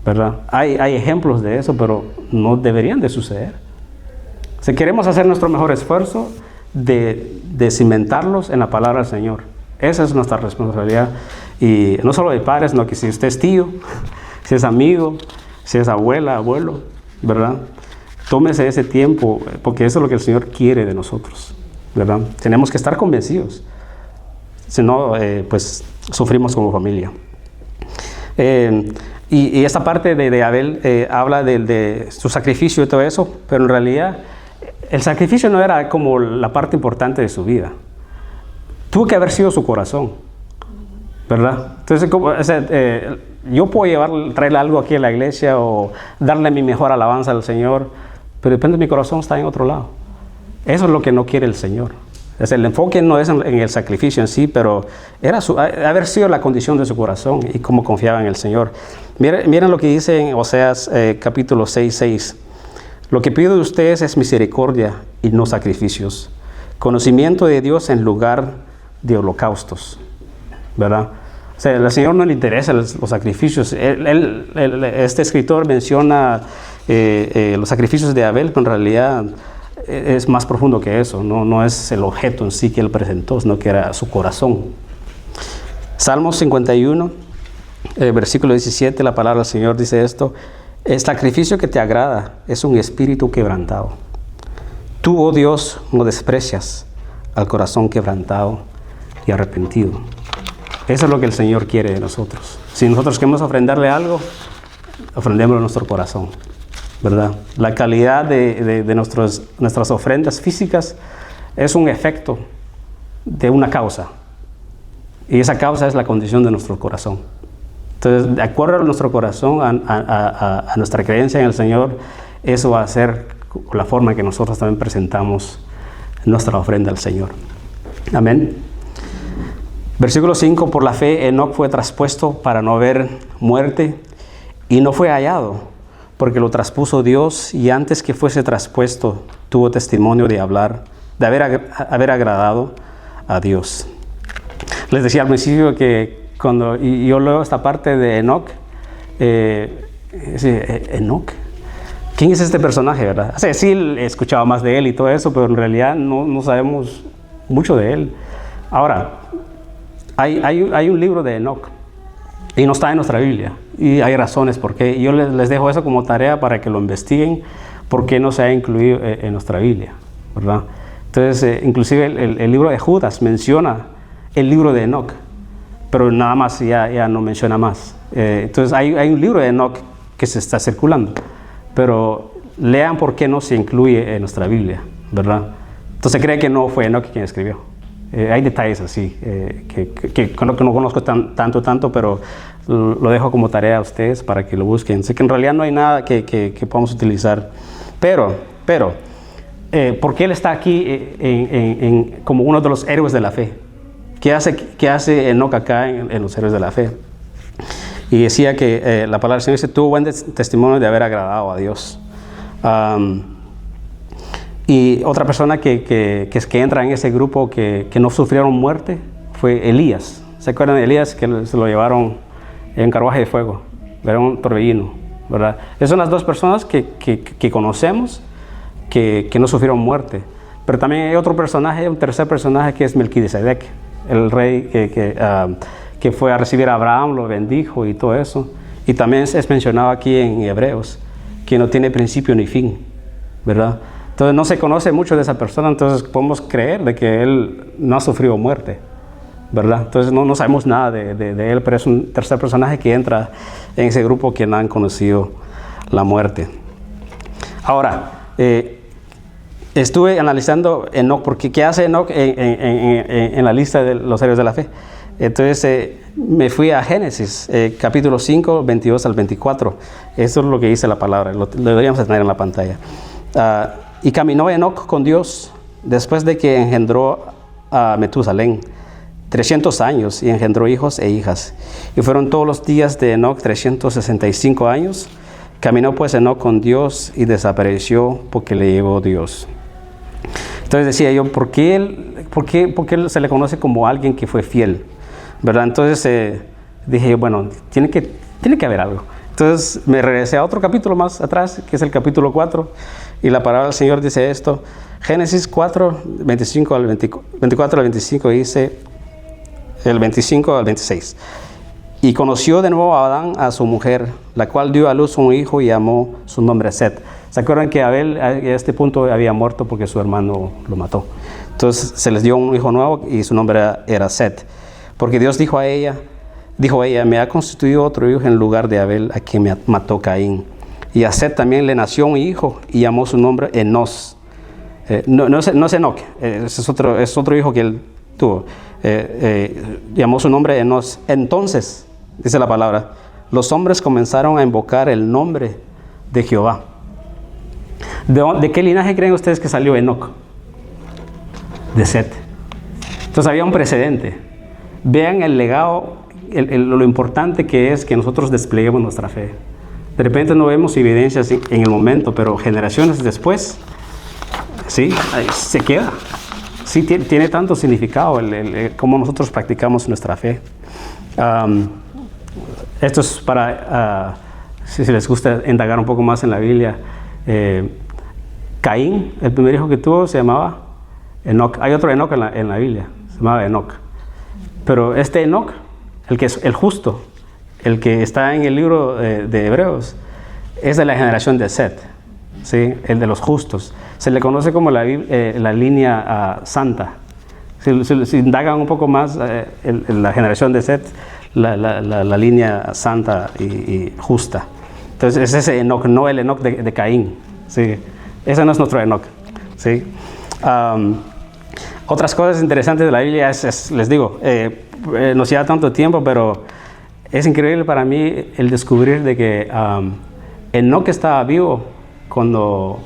¿verdad? Hay ejemplos de eso, pero no deberían de suceder. Si queremos hacer nuestro mejor esfuerzo de cimentarlos en la palabra del Señor. Esa es nuestra responsabilidad. Y no solo de padres, sino que si usted es tío, si es amigo, si es abuela, abuelo, ¿verdad? Tómese ese tiempo, porque eso es lo que el Señor quiere de nosotros, ¿verdad? Tenemos que estar convencidos. Si no, pues sufrimos como familia. Y esta parte de Abel habla de su sacrificio y todo eso, pero en realidad el sacrificio no era como la parte importante de su vida. Tuvo que haber sido su corazón, ¿verdad? Entonces, yo puedo traerle algo aquí a la iglesia o darle mi mejor alabanza al Señor, pero depende, mi corazón está en otro lado. Eso es lo que no quiere el Señor. El enfoque no es en el sacrificio en sí, pero era haber sido la condición de su corazón y cómo confiaba en el Señor. Miren lo que dice en Oseas capítulo 6:6. Lo que pido de ustedes es misericordia y no sacrificios, conocimiento de Dios en lugar de holocaustos, ¿verdad? O sea, al Señor no le interesan los sacrificios. Este escritor menciona los sacrificios de Abel, pero en realidad es más profundo que eso. No es el objeto en sí que él presentó, sino que era su corazón. Salmos 51, versículo 17, la palabra del Señor dice esto: el sacrificio que te agrada es un espíritu quebrantado. Tú, oh Dios, no desprecias al corazón quebrantado y arrepentido. Eso es lo que el Señor quiere de nosotros. Si nosotros queremos ofrendarle algo, ofrendémoslo en nuestro corazón, ¿verdad? La calidad de nuestras ofrendas físicas es un efecto de una causa. Y esa causa es la condición de nuestro corazón. Entonces, de acuerdo a nuestro corazón, a nuestra creencia en el Señor, eso va a ser la forma en que nosotros también presentamos nuestra ofrenda al Señor. Amén. Versículo 5, por la fe Enoc fue traspuesto para no ver muerte y no fue hallado, porque lo traspuso Dios, y antes que fuese traspuesto tuvo testimonio de haber agradado a Dios. Les decía al principio que cuando yo leo esta parte de Enoc, Enoc, ¿quién es este personaje, verdad? O sea, sí he escuchado más de él y todo eso, pero en realidad no sabemos mucho de él. Ahora, hay un libro de Enoc y no está en nuestra Biblia, y hay razones por qué. Yo les dejo eso como tarea para que lo investiguen, por qué no se ha incluido en nuestra Biblia, ¿verdad? Entonces, inclusive el libro de Judas menciona el libro de Enoc, pero nada más ya no menciona más. Entonces hay un libro de Enoc que se está circulando, pero lean por qué no se incluye en nuestra Biblia, ¿verdad? Entonces cree que no fue Enoc quien escribió. Hay detalles así que no conozco tanto, pero lo dejo como tarea a ustedes para que lo busquen. Sé que en realidad no hay nada que podamos utilizar, pero ¿por qué él está aquí como uno de los héroes de la fe? ¿Qué hace Enoc acá en los héroes de la fe? Y decía que la palabra del Señor dice: tuvo buen testimonio de haber agradado a Dios. Y otra persona que entra en ese grupo que no sufrieron muerte fue Elías. ¿Se acuerdan de Elías, que se lo llevaron en carruaje de fuego? ¿verdad? Un torbellino, ¿verdad? Esas son las dos personas que conocemos que no sufrieron muerte. Pero también hay otro personaje, un tercer personaje, que es Melquisedec, el rey que fue a recibir a Abraham, lo bendijo y todo eso. Y también es mencionado aquí en Hebreos, que no tiene principio ni fin, ¿verdad? Entonces no se conoce mucho de esa persona, entonces podemos creer de que él no ha sufrido muerte, ¿verdad? Entonces no sabemos nada de él, pero es un tercer personaje que entra en ese grupo que no han conocido la muerte. Ahora, estuve analizando Enoc, porque ¿qué hace Enoc en la lista de los héroes de la fe? Entonces me fui a Génesis, capítulo 5, 22 al 24. Eso es lo que dice la palabra, lo deberíamos tener en la pantalla. Y caminó Enoc con Dios después de que engendró a Metusalén 300 años y engendró hijos e hijas. Y fueron todos los días de Enoc 365 años. Caminó pues Enoc con Dios y desapareció porque le llevó Dios. Entonces decía yo, ¿por qué él se le conoce como alguien que fue fiel? ¿Verdad? Entonces dije, bueno, tiene que haber algo. Entonces me regresé a otro capítulo más atrás, que es el capítulo 4, y la palabra del Señor dice esto. Génesis 4, 24 al 25 dice, el 25 al 26. Y conoció de nuevo a Adán a su mujer, la cual dio a luz un hijo y llamó su nombre Set. ¿Se acuerdan que Abel a este punto había muerto porque su hermano lo mató? Entonces se les dio un hijo nuevo y su nombre era Set. Porque Dios dijo ella, me ha constituido otro hijo en lugar de Abel, a quien me mató Caín. Y a Set también le nació un hijo y llamó su nombre Enos. No es Enoc, es otro hijo que él tuvo. Llamó su nombre Enos. Entonces, dice la palabra, los hombres comenzaron a invocar el nombre de Jehová. ¿De qué linaje creen ustedes que salió Enoc? De Set. Entonces había un precedente. Vean el legado, lo importante que es que nosotros despleguemos nuestra fe. De repente no vemos evidencias en el momento, pero generaciones después, sí, se queda. Sí, tiene tanto significado cómo nosotros practicamos nuestra fe. Esto es para, si les gusta indagar un poco más en la Biblia. Caín, el primer hijo que tuvo, se llamaba Enoc. Hay otro Enoc en la Biblia, se llamaba Enoc. Pero este Enoc, el que es el justo, el que está en el libro de Hebreos, es de la generación de Set, ¿sí? El de los justos. Se le conoce como la línea santa. Si indagan un poco más en la generación de Set, la línea santa y justa. Entonces es ese Enoc, no el Enoc de Caín, ¿sí? Ese no es nuestro Enoc, ¿sí? Otras cosas interesantes de la Biblia les digo, nos lleva tanto tiempo, pero es increíble para mí el descubrir de que Enoc estaba vivo cuando,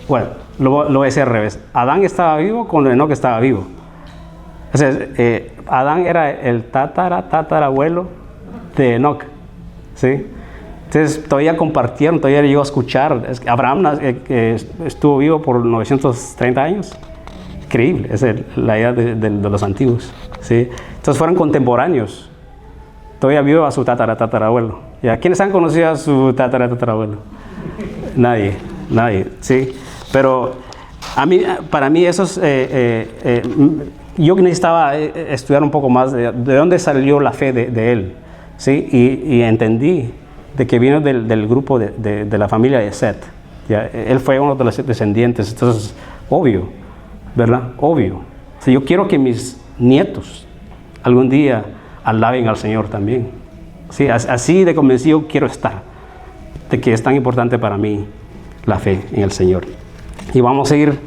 bueno, lo voy a decir al revés. Adán estaba vivo cuando Enoc estaba vivo. O sea, Adán era el tatarabuelo de Enoc, ¿sí? Entonces todavía compartieron, todavía llegó a escuchar. Abraham estuvo vivo por 930 años. Increíble, esa es la edad de los antiguos, ¿sí? Entonces fueron contemporáneos. Todavía vio a su tatarabuelo. ¿Ya? ¿Quiénes han conocido a su tatarabuelo? Nadie, ¿sí? Pero para mí eso es... yo necesitaba estudiar un poco más de dónde salió la fe de él, ¿sí? Y entendí de que vino del grupo de la familia de Set. ¿Ya? Él fue uno de los descendientes, entonces, obvio, ¿verdad? Obvio. O sea, yo quiero que mis nietos algún día alaben al Señor también. ¿Sí? Así de convencido quiero estar de que es tan importante para mí la fe en el Señor. Y vamos a ir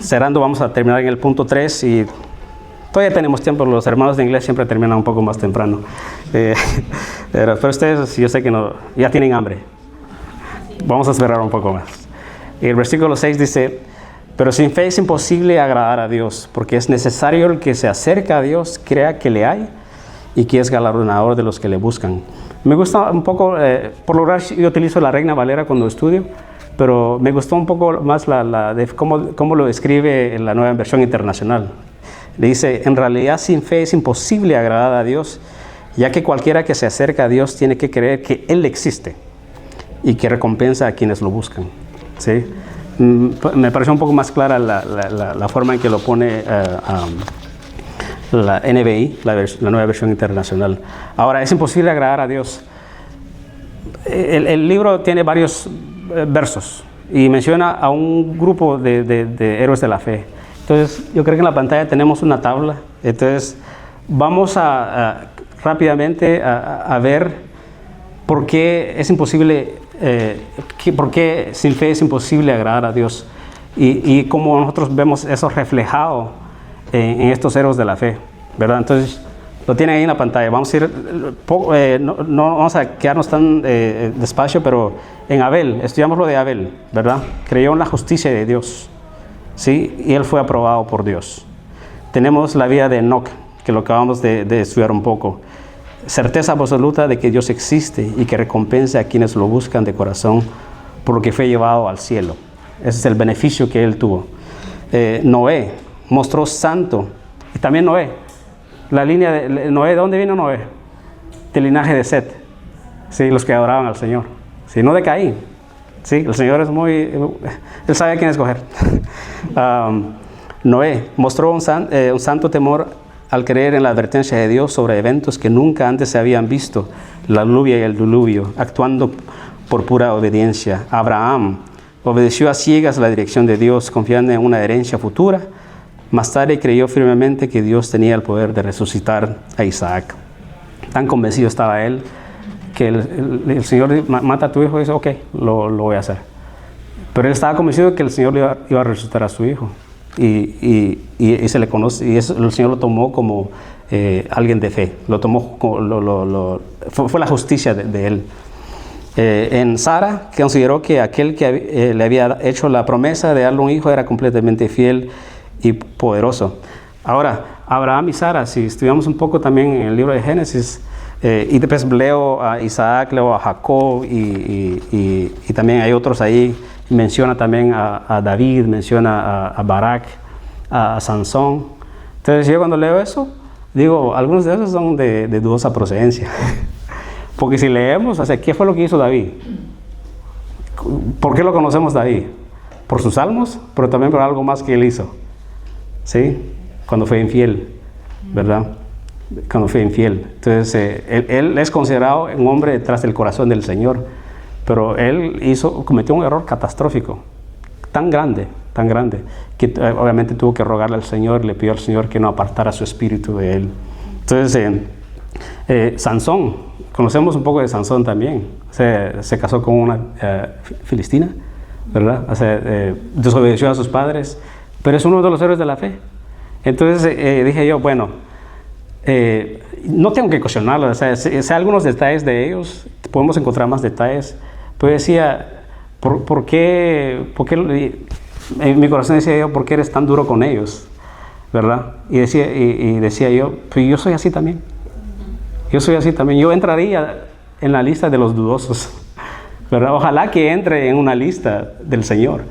cerrando, vamos a terminar en el punto 3 y todavía tenemos tiempo, los hermanos de inglés siempre terminan un poco más temprano. Pero ustedes, yo sé que no, ya tienen hambre. Vamos a esperar un poco más. Y el versículo 6 dice: pero sin fe es imposible agradar a Dios, porque es necesario el que se acerca a Dios crea que le hay y que es galardonador de los que le buscan. Me gusta un poco, por lo general yo utilizo la Reina Valera cuando estudio, pero me gustó un poco más de cómo lo describe en la Nueva Versión Internacional. Le dice: en realidad sin fe es imposible agradar a Dios, ya que cualquiera que se acerca a Dios tiene que creer que Él existe y que recompensa a quienes lo buscan. ¿Sí? Me pareció un poco más clara la forma en que lo pone la NBI, la nueva versión internacional. Ahora, es imposible agradar a Dios. El libro tiene varios versos y menciona a un grupo de héroes de la fe. Entonces, yo creo que en la pantalla tenemos una tabla. Entonces, vamos rápidamente a ver por qué es imposible, por qué sin fe es imposible agradar a Dios. Y cómo nosotros vemos eso reflejado en estos héroes de la fe, ¿verdad? Entonces, lo tienen ahí en la pantalla. Vamos a ir, no vamos a quedarnos tan despacio, pero en Abel, estudiamos lo de Abel, ¿verdad? Creyó en la justicia de Dios, ¿sí? Y él fue aprobado por Dios. Tenemos la vida de Enoc, que lo acabamos de estudiar un poco. Certeza absoluta de que Dios existe y que recompensa a quienes lo buscan de corazón, por lo que fue llevado al cielo. Ese es el beneficio que él tuvo. Noé mostró santo, y también Noé. La línea de Noé, ¿de dónde vino Noé? Del linaje de Set, ¿sí? Los que adoraban al Señor, ¿sí? No de Caín, ¿sí? El Señor es Él sabe a quién escoger. Noé mostró un santo temor al creer en la advertencia de Dios sobre eventos que nunca antes se habían visto, la lluvia y el diluvio, actuando por pura obediencia. Abraham obedeció a ciegas la dirección de Dios, confiando en una herencia futura. Más tarde creyó firmemente que Dios tenía el poder de resucitar a Isaac. Tan convencido estaba él que el Señor mata a tu hijo y dice, ok, lo voy a hacer. Pero él estaba convencido que el Señor iba a resucitar a su hijo. Y se le conoce, y eso, el Señor lo tomó como alguien de fe. Lo tomó, fue la justicia de él. En Sara, consideró que aquel que le había hecho la promesa de darle un hijo era completamente fiel y poderoso. Ahora, Abraham y Sara, si estudiamos un poco también en el libro de Génesis, y después leo a Isaac, leo a Jacob, y también hay otros ahí, menciona también a David, menciona a Barak, a Sansón. Entonces yo cuando leo eso, digo, algunos de esos son de dudosa procedencia. Porque si leemos, o sea, ¿qué fue lo que hizo David? ¿Por qué lo conocemos David? Por sus salmos, pero también por algo más que él hizo. ¿Sí? Cuando fue infiel, ¿verdad? Cuando fue infiel. Entonces, él es considerado un hombre detrás del corazón del Señor, pero él cometió un error catastrófico, tan grande, que obviamente tuvo que rogarle al Señor, le pidió al Señor que no apartara su espíritu de él. Entonces, Sansón, conocemos un poco de Sansón también. Se casó con una filistina, ¿verdad? Desobedeció a sus padres, pero es uno de los héroes de la fe. Entonces dije yo, bueno, no tengo que cuestionarlo, sé algunos detalles de ellos, podemos encontrar más detalles, pero decía, ¿por qué en mi corazón decía yo, ¿por qué eres tan duro con ellos? ¿Verdad? Y decía yo, pues yo soy así también. Yo entraría en la lista de los dudosos, ¿verdad? Ojalá que entre en una lista del Señor,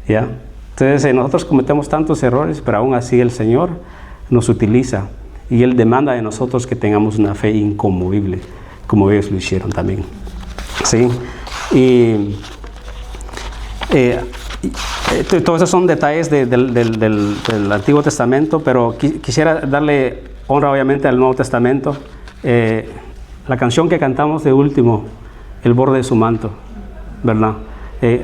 ¿ya? Entonces nosotros cometemos tantos errores, pero aún así el Señor nos utiliza y Él demanda de nosotros que tengamos una fe inconmovible, como ellos lo hicieron también, ¿sí? Y todos esos son detalles del Antiguo Testamento, pero quisiera darle honra obviamente al Nuevo Testamento. La canción que cantamos de último, El borde de su manto, ¿verdad?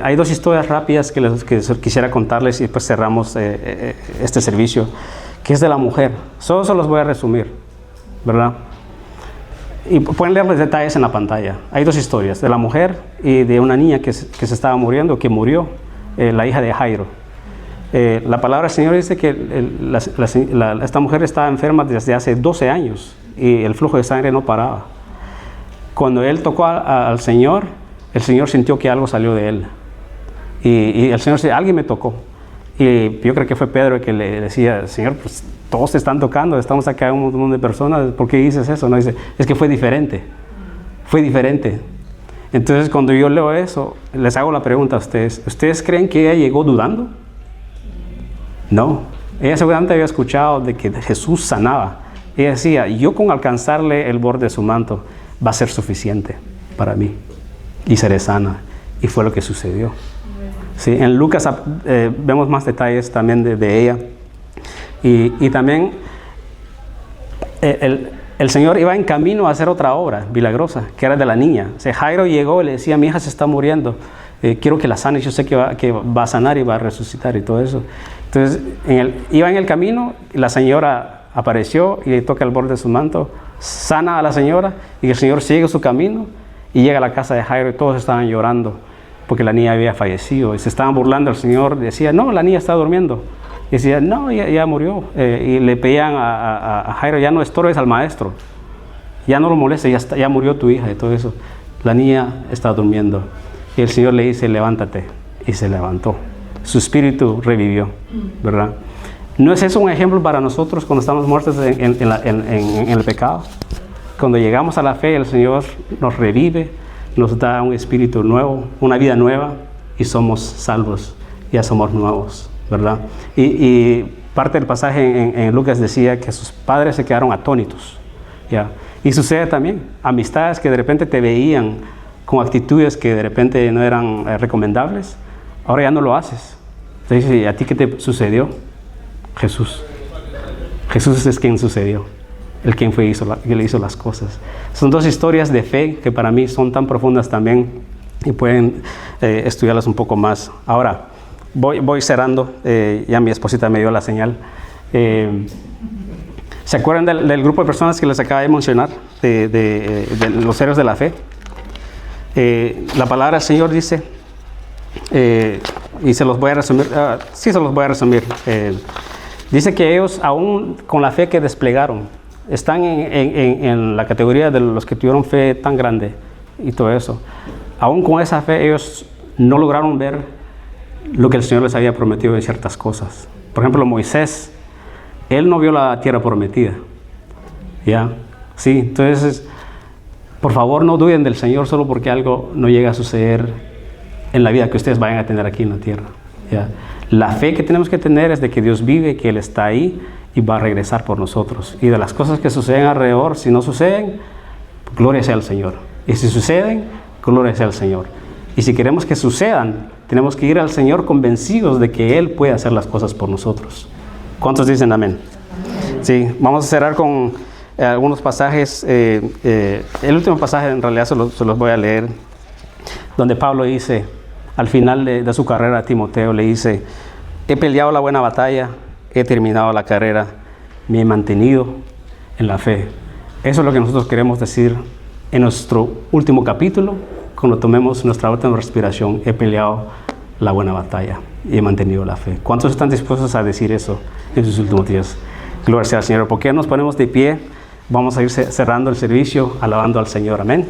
Hay dos historias rápidas que quisiera contarles y después cerramos este servicio, que es de la mujer. Solo se los voy a resumir, ¿verdad? Y pueden leer los detalles en la pantalla. Hay dos historias, de la mujer y de una niña que se estaba muriendo, que murió, la hija de Jairo. La palabra del Señor dice que esta mujer estaba enferma desde hace 12 años y el flujo de sangre no paraba. Cuando él tocó al Señor, el Señor sintió que algo salió de él. Y el Señor dice, alguien me tocó. Y yo creo que fue Pedro el que le decía, Señor, pues todos te están tocando, estamos acá un montón de personas, ¿por qué dices eso? No, dice, es que fue diferente. Entonces cuando yo leo eso, les hago la pregunta a ustedes, ¿ustedes creen que ella llegó dudando? No, ella seguramente había escuchado de que Jesús sanaba, Ella decía, yo con alcanzarle el borde de su manto va a ser suficiente para mí y seré sana. Y fue lo que sucedió. Sí, en Lucas vemos más detalles también de ella. Y también el Señor iba en camino a hacer otra obra milagrosa, que era de la niña. O sea, Jairo llegó y le decía, mi hija se está muriendo, quiero que la sane, yo sé que va a sanar y va a resucitar y todo eso. Entonces, iba en el camino, y la señora apareció y le toca el borde de su manto, sana a la señora, y el Señor sigue su camino y llega a la casa de Jairo y todos estaban llorando porque la niña había fallecido y se estaban burlando. El Señor decía, no, la niña está durmiendo. Y decía, no, ya murió. Y le pedían a Jairo, ya no estorbes al maestro, ya no lo molestes, ya murió tu hija y todo eso. La niña está durmiendo. Y el Señor le dice, levántate. Y se levantó. Su espíritu revivió, ¿verdad? ¿No es eso un ejemplo para nosotros cuando estamos muertos en el pecado? Cuando llegamos a la fe, el Señor nos revive, nos da un espíritu nuevo, una vida nueva, y somos salvos, ya somos nuevos, ¿verdad? Y parte del pasaje en Lucas decía que sus padres se quedaron atónitos, ¿ya? Y sucede también, amistades que de repente te veían con actitudes que de repente no eran recomendables, ahora ya no lo haces. Entonces, ¿y a ti qué te sucedió? Jesús. Jesús es quien sucedió, el quien que le hizo las cosas. Son dos historias de fe que para mí son tan profundas también y pueden estudiarlas un poco más. Ahora, voy cerrando, ya mi esposita me dio la señal. ¿Se acuerdan del grupo de personas que les acaba de mencionar, de los héroes de la fe? La palabra del Señor dice, y se los voy a resumir, sí se los voy a resumir. Dice que ellos, aún con la fe que desplegaron, están en la categoría de los que tuvieron fe tan grande y todo eso. Aún con esa fe, ellos no lograron ver lo que el Señor les había prometido en ciertas cosas. Por ejemplo, Moisés, él no vio la tierra prometida. ¿Ya? Sí, entonces, por favor, no duden del Señor solo porque algo no llega a suceder en la vida que ustedes vayan a tener aquí en la tierra. ¿Ya? La fe que tenemos que tener es de que Dios vive, que Él está ahí y va a regresar por nosotros. Y de las cosas que suceden alrededor, si no suceden, gloria sea al Señor. Y si suceden, gloria sea al Señor. Y si queremos que sucedan, tenemos que ir al Señor convencidos de que Él puede hacer las cosas por nosotros. ¿Cuántos dicen amén? Sí, vamos a cerrar con algunos pasajes. El último pasaje en realidad se los voy a leer, donde Pablo dice, al final de su carrera a Timoteo, le dice, he peleado la buena batalla, he terminado la carrera, me he mantenido en la fe. Eso es lo que nosotros queremos decir en nuestro último capítulo, cuando tomemos nuestra última respiración, he peleado la buena batalla y he mantenido la fe. ¿Cuántos están dispuestos a decir eso en sus últimos días? Gloria sea al Señor. ¿Por qué nos ponemos de pie? Vamos a ir cerrando el servicio, alabando al Señor. Amén.